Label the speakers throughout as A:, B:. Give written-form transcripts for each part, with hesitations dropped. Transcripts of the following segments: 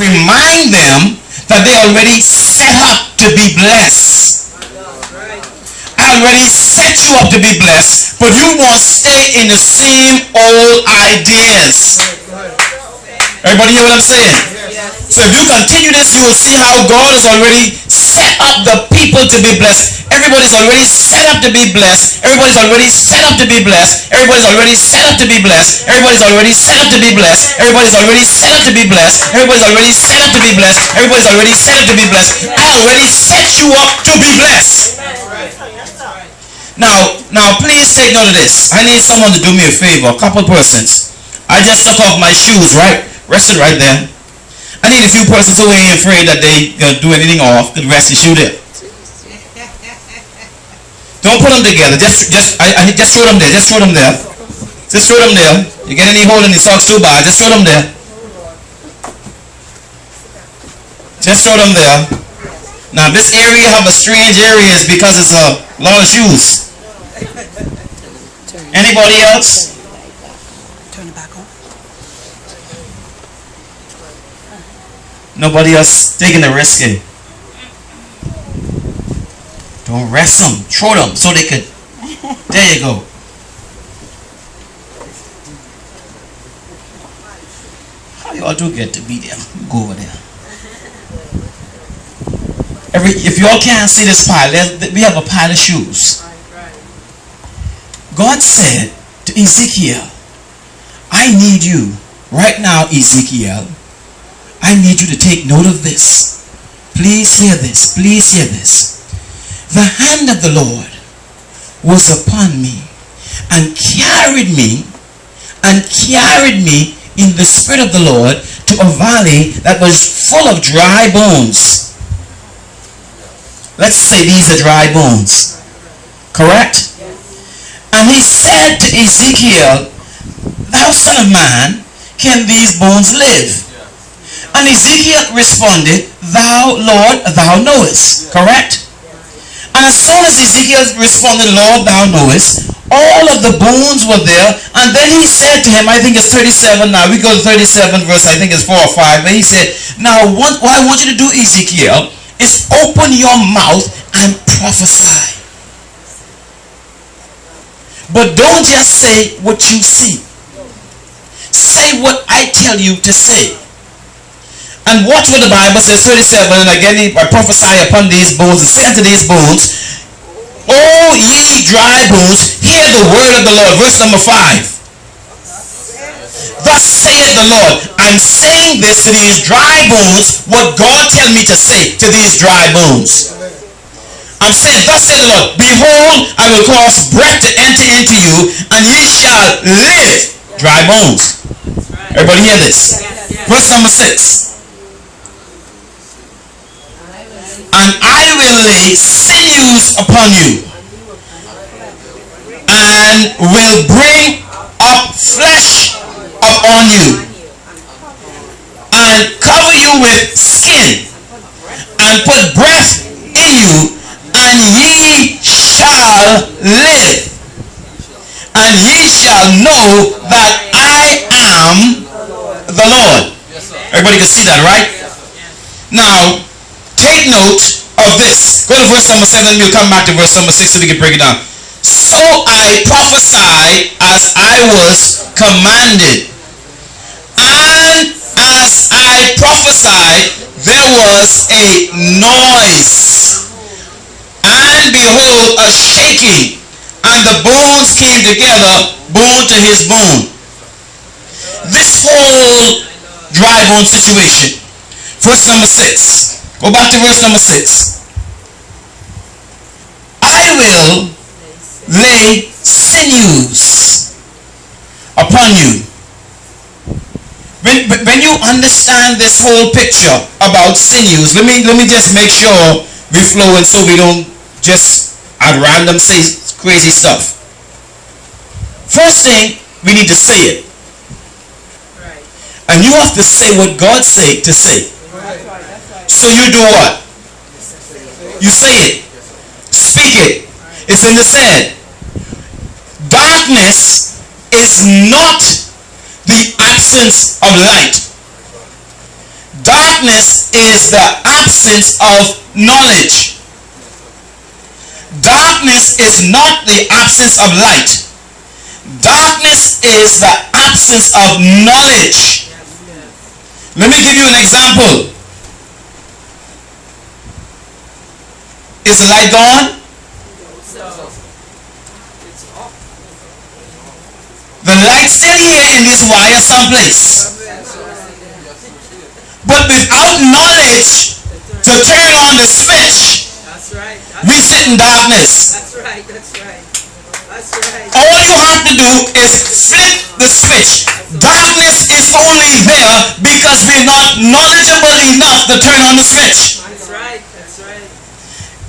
A: remind them that they already set up to be blessed. I already set you up to be blessed, but you won't stay in the same old ideas. Everybody hear what I'm saying? So if you continue this, you will see how God has already set up the people to be blessed. Everybody's already set up to be blessed. Everybody's already set up to be blessed. Everybody's already set up to be blessed. Everybody's already set up to be blessed. Everybody's already set up to be blessed. Everybody's already set up to be blessed. Everybody's already set up to be blessed. I already set you up to be blessed. Now, please take note of this. I need someone to do me a favor. A couple persons. I just took off my shoes, right? Rested right there. I need a few persons who ain't afraid that they gonna do anything off. The rest your shoe there. Don't put them together. Just throw them there. Just throw them there. Just throw them there. You get any hole in the socks too bad? Just throw them there. Just throw them there. Now this area have a strange area is because it's a lot of shoes. Anybody else?
B: Turn it back on.
A: Nobody else taking the risk in. Don't rest them. Throw them so they could. There you go. How y'all do get to be there? You go over there. If y'all can't see this pile, we have a pile of shoes. God said to Ezekiel, I need you right now, Ezekiel. I need you to take note of this. Please hear this. Please hear this. The hand of the Lord was upon me and carried me in the spirit of the Lord to a valley that was full of dry bones. Let's say these are dry bones. Correct? And he said to Ezekiel, thou son of man, can these bones live? And Ezekiel responded, thou, Lord, thou knowest. Correct? And as soon as Ezekiel responded, Lord, thou knowest, all of the bones were there. And then he said to him, I think it's 37 now. We go to 37 verse, I think it's 4 or 5. But he said, now what I want you to do, Ezekiel, is open your mouth and prophesy. But don't just say what you see. Say what I tell you to say. And watch what the Bible says, 37, and again I prophesy upon these bones, and say unto these bones, O ye dry bones, hear the word of the Lord. Verse number 5. Thus saith the Lord, I'm saying this to these dry bones, what God tell me to say to these dry bones. I'm saying, thus saith the Lord, behold, I will cause breath to enter into you, and ye shall live. Dry bones. Everybody hear this? Verse number 6. And I will lay sinews upon you, and will bring up flesh upon you, and cover you with skin, and put breath in you, and ye shall live, and ye shall know that I am the Lord. Everybody can see that, right? Now, take note of this. Go to verse number 7. We'll come back to verse number 6 so we can break it down. So I prophesied as I was commanded. And as I prophesied, there was a noise. And behold, a shaking. And the bones came together, bone to his bone. This whole dry bone situation. Verse number 6. Go back to verse number 6. I will lay sinews upon you. When you understand this whole picture about sinews, let me just make sure we flow and so we don't just at random say crazy stuff. First thing, we need to say it. And you have to say what God said to say. So you do what? You say it. Speak it. It's in the said. Darkness is not the absence of light. Darkness is the absence of knowledge. Darkness is not the absence of light. Darkness is the absence of knowledge. Let me give you an example. Is the light gone? The light's still here in this wire someplace. But without knowledge to turn on the switch, we sit in darkness. All you have to do is flip the switch. Darkness is only there because we're not knowledgeable enough to turn on the switch.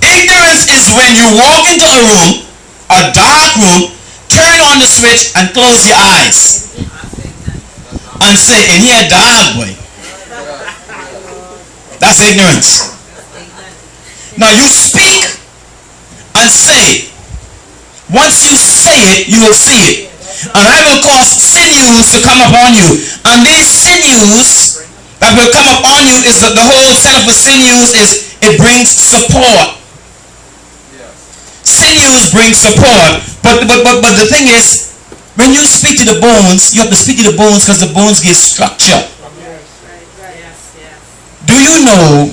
A: Ignorance is when you walk into a room, a dark room, turn on the switch and close your eyes and say, in here dark boy. That's ignorance. Now you speak and say. Once you say it, you will see it. And I will cause sinews to come upon you. And these sinews that will come upon you is that the whole setup of sinews is it brings support. Sinews bring support. But the thing is, when you speak to the bones, you have to speak to the bones because the bones give structure. Do you know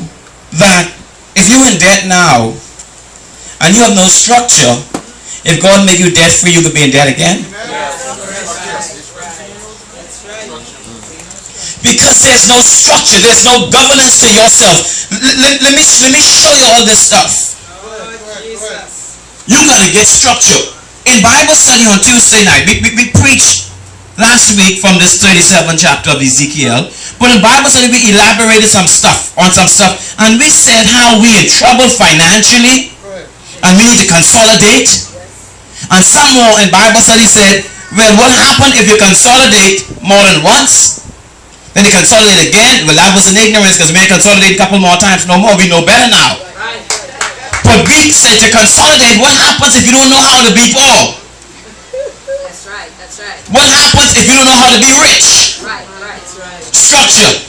A: that if you're in debt now and you have no structure, if God make you debt free, you could be in debt again? Because there's no structure, there's no governance to yourself. Let me show you all this stuff. You gotta get structure. In Bible study on Tuesday night, we preached last week from this 37th chapter of Ezekiel. But in Bible study, we elaborated some stuff, and we said how we in trouble financially, and we need to consolidate. And some more in Bible study said, well, what happened if you consolidate more than once? Then you consolidate again? Well, that was in ignorance because we may consolidate a couple more times. No more. We know better now. But we said to consolidate, what happens if you don't know how to be poor?
C: That's right.
A: What happens if you don't know how to be rich?
C: Right.
A: Structure.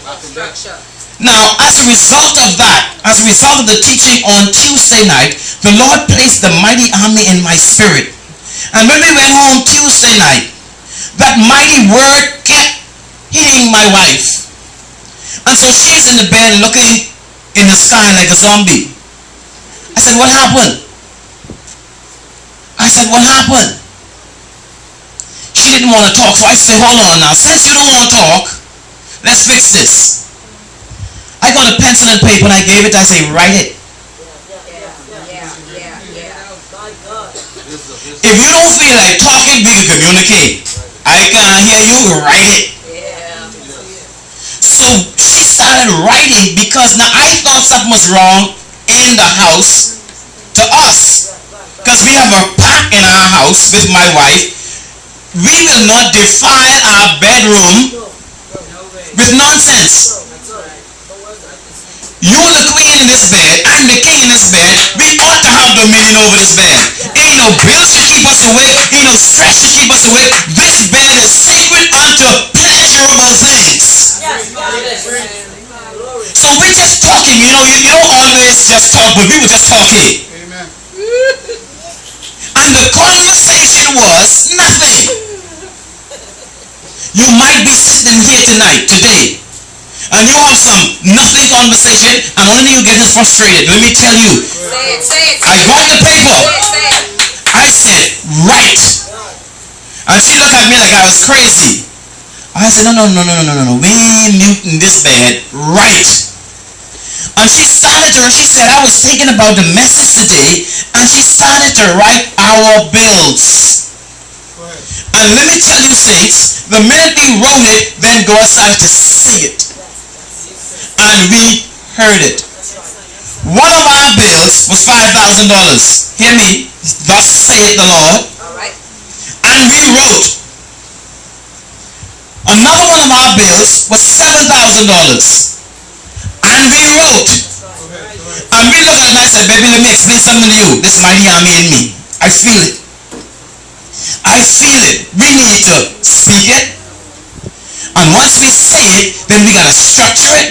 A: Now, as a result of that, as a result of the teaching on Tuesday night, the Lord placed the mighty army in my spirit. And when we went home Tuesday night, that mighty word kept hitting my wife. And so she's in the bed looking in the sky like a zombie. I said, what happened? She didn't want to talk, so I said, hold on now. Since you don't want to talk, let's fix this. I got a pencil and paper and I gave it. I say, write it. If you don't feel like talking, we can communicate. I can't hear you, write it. So she started writing because now I thought something was wrong in the house to us. Because we have a pact in our house with my wife. We will not defile our bedroom with nonsense. You're the queen in this bed, I'm the king in this bed. We ought to have dominion over this bed. Ain't no bills to keep us awake, ain't no stress to keep us awake. This bed is sacred unto pleasurable things. So we're just talking, you don't always just talk, but we were just talking. Amen. And the conversation was nothing. You might be sitting here today, and you have some nothing conversation, and only you get frustrated. Let me tell you.
C: Say it.
A: I got the paper. I said, write. And she looked at me like I was crazy. I said, no. We ain't muting this bed. Write. And she said, I was thinking about the message today, and she started to write our bills. And let me tell you, saints, the minute we wrote it, then God started to see it. And we heard it. One of our bills was $5,000. Hear me? Thus saith the Lord. And we wrote. Another one of our bills was $7,000. And we wrote. And we looked at it and I said, baby, let me explain something to you. This mighty army in me. I feel it. We need to speak it. And once we say it, then we got to structure it.